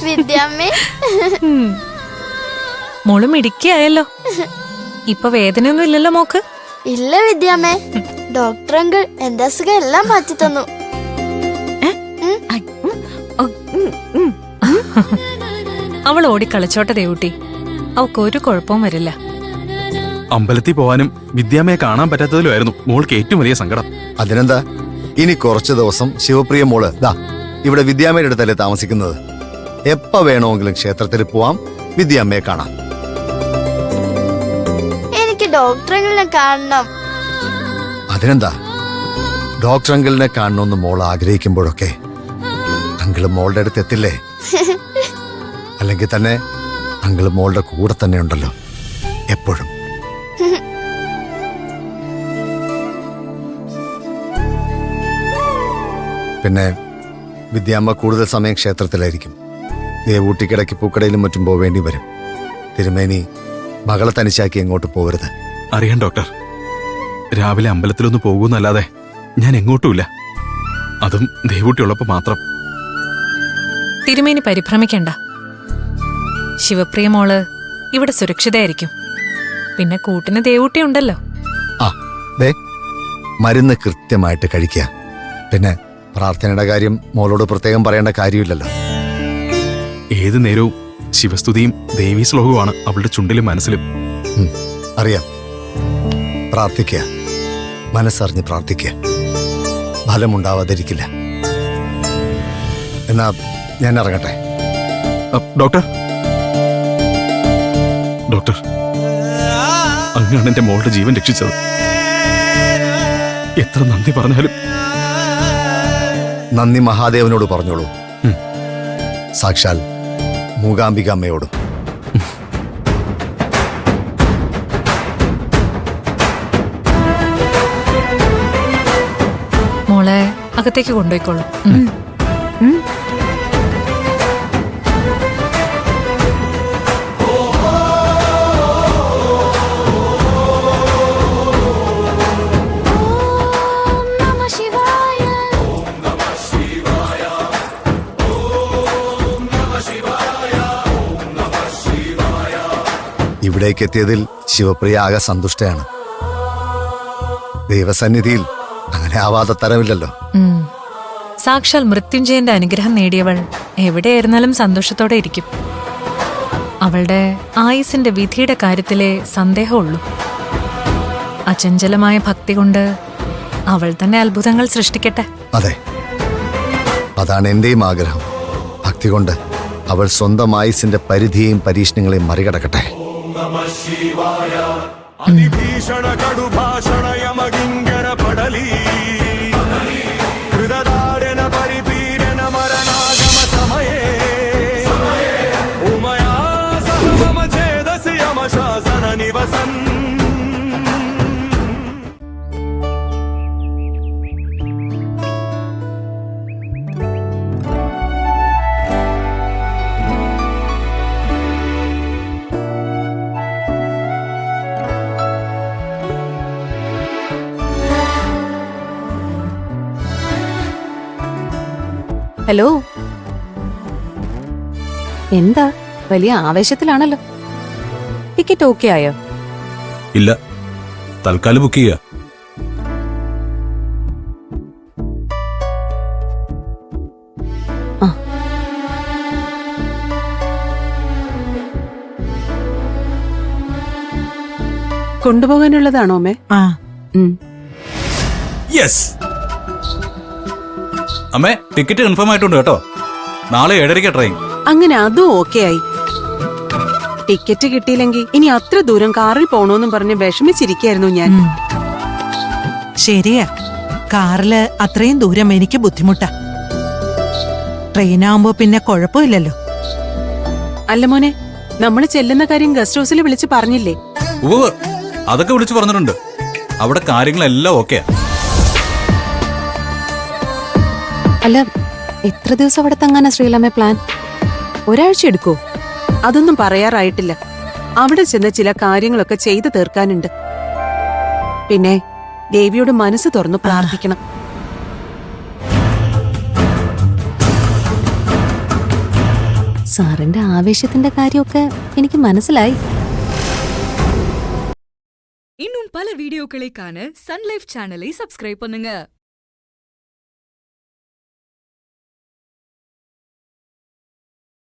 വിദ്യാമ്മേ, മോള് മിടുക്കിയായല്ലോ. ഇപ്പൊ വേദനയൊന്നും ഇല്ലല്ലോ മോക്ക്? ഇല്ല വിദ്യാമ്മേ, ഡോക്ടർ അങ്കിൾ എന്റെ അസുഖം എല്ലാം മാറ്റി തന്നു. അവൾ ഓടി കളിച്ചോട്ടെ ദേവുട്ടി, അവക്ക് ഒരു കുഴപ്പവും വരില്ല. അമ്പലത്തിൽ പോവാനും വിദ്യാമ്മയെ കാണാൻ പറ്റാത്തതിലുമായിരുന്നു മോൾക്ക് ഏറ്റവും വലിയ സങ്കടം. അതിനെന്താ, ഇനി കുറച്ചു ദിവസം ശിവപ്രിയ മോള് ദാ ഇവിടെ വിദ്യാമ്മയുടെ അടുത്തല്ലേ താമസിക്കുന്നത്. എപ്പ വേണമെങ്കിലും ക്ഷേത്രത്തിൽ പോവാം, വിദ്യാമ്മയെ കാണാം. എനിക്ക് ഡോക്ടർ അങ്കിളിനെ കാണണം. അതിനെന്താ, ഡോക്ടർ അങ്കിളിനെ കാണണമെന്ന് മോൾ ആഗ്രഹിക്കുമ്പോഴൊക്കെ അങ്കിള് മോളുടെ അടുത്ത് എത്തില്ലേ? അല്ലെങ്കിൽ തന്നെ അങ്കിള് മോളുടെ കൂടെ തന്നെ ഉണ്ടല്ലോ എപ്പോഴും. പിന്നെ വിദ്യാമ്മ കൂടുതൽ സമയം ക്ഷേത്രത്തിലായിരിക്കും. ദേവൂട്ടിക്കിടയ്ക്ക് പൂക്കടയിലും മറ്റും പോവേണ്ടി വരും. തിരുമേനി മകളെ തനിച്ചാക്കി എങ്ങോട്ട് പോകരുത്. അറിയാം ഡോക്ടർ, രാവിലെ അമ്പലത്തിലൊന്ന് പോകുന്നല്ലാതെ ഞാൻ എങ്ങോട്ടുമില്ല. അതും ദേവൂട്ടിയുള്ളപ്പോ മാത്രം. തിരുമേനി പരിഭ്രമിക്കണ്ട. ശിവപ്രിയ മോള് ഇവിടെ സുരക്ഷിതയായിരിക്കും. പിന്നെ കൂട്ടിന് ദേവൂട്ടി ഉണ്ടല്ലോ. ആ ദേ, മരുന്ന് കൃത്യമായിട്ട് കഴിക്കുക. പിന്നെ പ്രാർത്ഥനയുടെ കാര്യം മോളോട് പ്രത്യേകം പറയേണ്ട കാര്യമില്ലല്ലോ. ഏതു നേരവും ശിവസ്തുതിയും ദേവീ ശ്ലോകവുമാണ് അവളുടെ ചുണ്ടിലും മനസ്സിലും. അറിയാം. പ്രാർത്ഥിക്കുക, മനസ്സറിഞ്ഞ് പ്രാർത്ഥിക്കുക. ഫലമുണ്ടാവാതിരിക്കില്ല. എന്നാ ഞാൻ ഇറങ്ങട്ടെ. ഡോക്ടർ, ഡോക്ടർ, അങ്ങാണ് എന്റെ മോളുടെ ജീവൻ രക്ഷിച്ചത്. എത്ര നന്ദി പറഞ്ഞാലും. നന്ദി മഹാദേവനോട് പറഞ്ഞോളൂ, സാക്ഷാൽ മൂകാംബികാമ്മയോടും. മോളെ അകത്തേക്ക് കൊണ്ടുപോയിക്കോളൂ. ഇവിടേക്ക് എത്തിയതിൽ ശിവപ്രിയ ആകെ സന്തുഷ്ടയാണ്. ദൈവസന്നിധിയിൽ അങ്ങനെ ആവാതെ തരമില്ലല്ലോ. സാക്ഷാൽ മൃത്യുഞ്ജയന്റെ അനുഗ്രഹം നേടിയവൾ എവിടെയായിരുന്നാലും സന്തോഷത്തോടെ ഇരിക്കും. അവളുടെ ആയുസിന്റെ വിധിയുടെ കാര്യത്തിലെ സന്ദേഹമുള്ളൂ. അചഞ്ചലമായ ഭക്തി കൊണ്ട് അവൾ തന്നെ അത്ഭുതങ്ങൾ സൃഷ്ടിക്കട്ടെ. അതെ, അതാണ് എന്റെയും ആഗ്രഹം. ഭക്തി കൊണ്ട് അവൾ സ്വന്തം ആയുസിന്റെ പരിധിയെയും പരീക്ഷണങ്ങളെയും മറികടക്കട്ടെ. അതിഭീഷണ കടുഭാഷണ യമകിങ്കര പടലി ഹൃദാരന പരിപീഡന മരണാഗമ സമയേ ഉമയാ സഹ മമ ഛേദസി യമശാസന നിവസൻ. ഹലോ, എന്താ വലിയ ആവേശത്തിലാണല്ലോ. ടിക്കറ്റ് ഓക്കെ ആയോ? ഇല്ല, തൽക്കാലം ബുക്ക് ചെയ്യുക. കൊണ്ടുപോകാനുള്ളതാണോ അമ്മേ? യെസ് അമ്മേ, ടിക്കറ്റ് കൺഫേം ആയിട്ടുണ്ട് കേട്ടോ. നാളെ 7:30 ട്രെയിൻ. അങ്ങനെ അതും ഓക്കെ ആയി. ടിക്കറ്റ് കിട്ടിയില്ലെങ്കിൽ ഇനി അത്ര ദൂരം കാറിൽ പോണോന്നും പറഞ്ഞ് വിഷമിച്ചിരിക്കായിരുന്നു ഞാൻ. ശരിയാ, കാറില് അത്രയും ദൂരം എനിക്ക് ബുദ്ധിമുട്ടാ. ട്രെയിനാവുമ്പോ പിന്നെ കുഴപ്പമില്ലല്ലോ. അല്ല മോനെ, നമ്മള് ചെല്ലുന്ന കാര്യം ഗസ്റ്റ് ഹൗസിൽ വിളിച്ച് പറഞ്ഞില്ലേ? ഉവ്വ്, അതൊക്കെ വിളിച്ചു പറഞ്ഞിട്ടുണ്ട്. അവിടെ കാര്യങ്ങളെല്ലാം ഓക്കെയാ. അല്ല, എത്ര ദിവസം അവിടെ തങ്ങാനാ ശ്രീലമ്മ പ്ലാൻ? ഒരാഴ്ച എടുക്കോ? അതൊന്നും പറയാറായിട്ടില്ല. അവിടെ ചെന്ന് ചില കാര്യങ്ങളൊക്കെ ചെയ്തു തീർക്കാനുണ്ട്. പിന്നെ ദേവിയോട് മനസ്സ് തുറന്നു പ്രാർത്ഥിക്കണം. സാറിന്റെ ആവേശത്തിന്റെ കാര്യമൊക്കെ എനിക്ക് മനസ്സിലായി. இன்னும் பல வீடியோக்களை காண சன் லைஃப் சேனலை சப்ஸ்கிரைப் பண்ணுங்க.